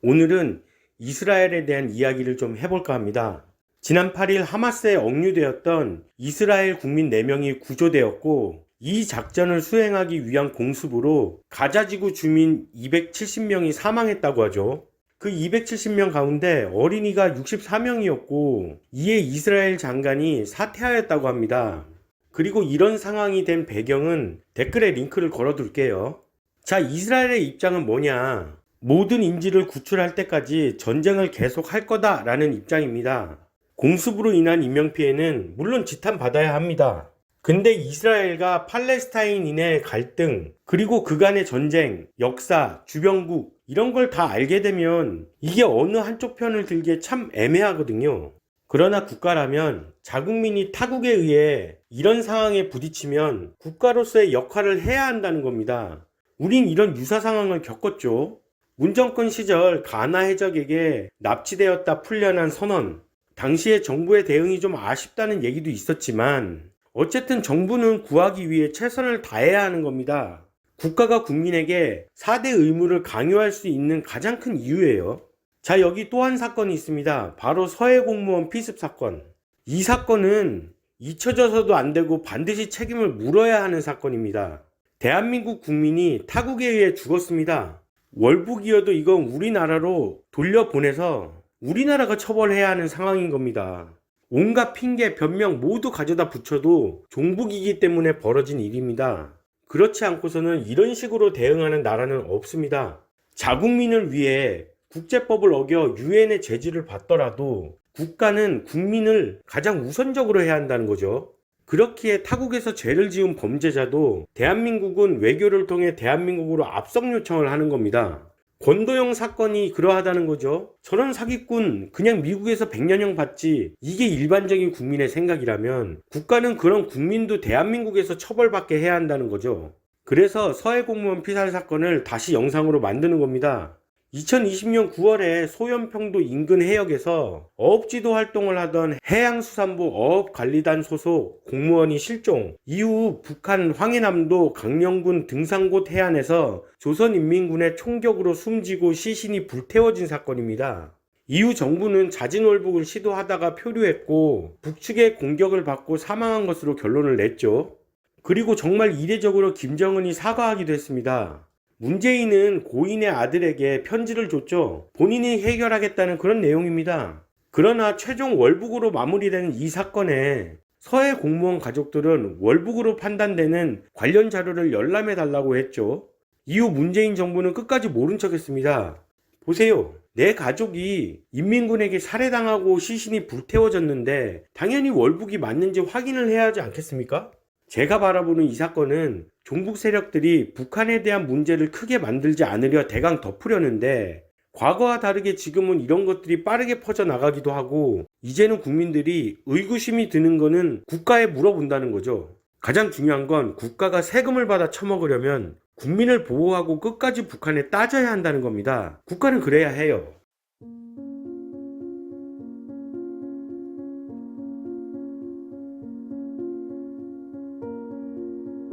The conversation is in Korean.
오늘은 이스라엘에 대한 이야기를 좀 해볼까 합니다. 지난 8일 하마스에 억류되었던 이스라엘 국민 4명이 구조되었고, 이 작전을 수행하기 위한 공습으로 가자지구 주민 270명이 사망했다고 하죠. 그 270명 가운데 어린이가 64명이었고, 이에 이스라엘 장관이 사퇴하였다고 합니다. 그리고 이런 상황이 된 배경은 댓글에 링크를 걸어둘게요. 자, 이스라엘의 입장은 뭐냐? 모든 인질을 구출할 때까지 전쟁을 계속할 거다라는 입장입니다. 공습으로 인한 인명피해는 물론 지탄받아야 합니다. 근데 이스라엘과 팔레스타인인의 갈등, 그리고 그간의 전쟁, 역사, 주변국 이런 걸 다 알게 되면 이게 어느 한쪽 편을 들기에 참 애매하거든요. 그러나 국가라면 자국민이 타국에 의해 이런 상황에 부딪히면 국가로서의 역할을 해야 한다는 겁니다. 우린 이런 유사 상황을 겪었죠. 문정권 시절 가나 해적에게 납치되었다 풀려난 선원. 당시에 정부의 대응이 좀 아쉽다는 얘기도 있었지만 어쨌든 정부는 구하기 위해 최선을 다해야 하는 겁니다. 국가가 국민에게 4대 의무를 강요할 수 있는 가장 큰 이유예요. 자, 여기 또 한 사건이 있습니다. 바로 서해 공무원 피습 사건. 이 사건은 잊혀져서도 안 되고 반드시 책임을 물어야 하는 사건입니다. 대한민국 국민이 타국에 의해 죽었습니다. 월북이어도 이건 우리나라로 돌려보내서 우리나라가 처벌해야 하는 상황인 겁니다. 온갖 핑계, 변명 모두 가져다 붙여도 종북이기 때문에 벌어진 일입니다. 그렇지 않고서는 이런 식으로 대응하는 나라는 없습니다. 자국민을 위해 국제법을 어겨 유엔의 제지를 받더라도 국가는 국민을 가장 우선적으로 해야 한다는 거죠. 그렇기에 타국에서 죄를 지은 범죄자도 대한민국은 외교를 통해 대한민국으로 압석 요청을 하는 겁니다. 권도영 사건이 그러하다는 거죠. 저런 사기꾼 그냥 미국에서 100년형 받지, 이게 일반적인 국민의 생각이라면 국가는 그런 국민도 대한민국에서 처벌받게 해야 한다는 거죠. 그래서 서해 공무원 피살 사건을 다시 영상으로 만드는 겁니다. 2020년 9월에 소연평도 인근 해역에서 어업지도 활동을 하던 해양수산부 어업관리단 소속 공무원이 실종, 이후 북한 황해남도 강령군 등산곶 해안에서 조선인민군의 총격으로 숨지고 시신이 불태워진 사건입니다. 이후 정부는 자진월북을 시도하다가 표류했고 북측의 공격을 받고 사망한 것으로 결론을 냈죠. 그리고 정말 이례적으로 김정은이 사과하기도 했습니다. 문재인은 고인의 아들에게 편지를 줬죠. 본인이 해결하겠다는 그런 내용입니다. 그러나 최종 월북으로 마무리되는 이 사건에 서해 공무원 가족들은 월북으로 판단되는 관련 자료를 열람해 달라고 했죠. 이후 문재인 정부는 끝까지 모른 척 했습니다. 보세요. 내 가족이 인민군에게 살해당하고 시신이 불태워졌는데 당연히 월북이 맞는지 확인을 해야 하지 않겠습니까? 제가 바라보는 이 사건은 종북 세력들이 북한에 대한 문제를 크게 만들지 않으려 대강 덮으려는데, 과거와 다르게 지금은 이런 것들이 빠르게 퍼져나가기도 하고 이제는 국민들이 의구심이 드는 거는 국가에 물어본다는 거죠. 가장 중요한 건 국가가 세금을 받아 처먹으려면 국민을 보호하고 끝까지 북한에 따져야 한다는 겁니다. 국가는 그래야 해요.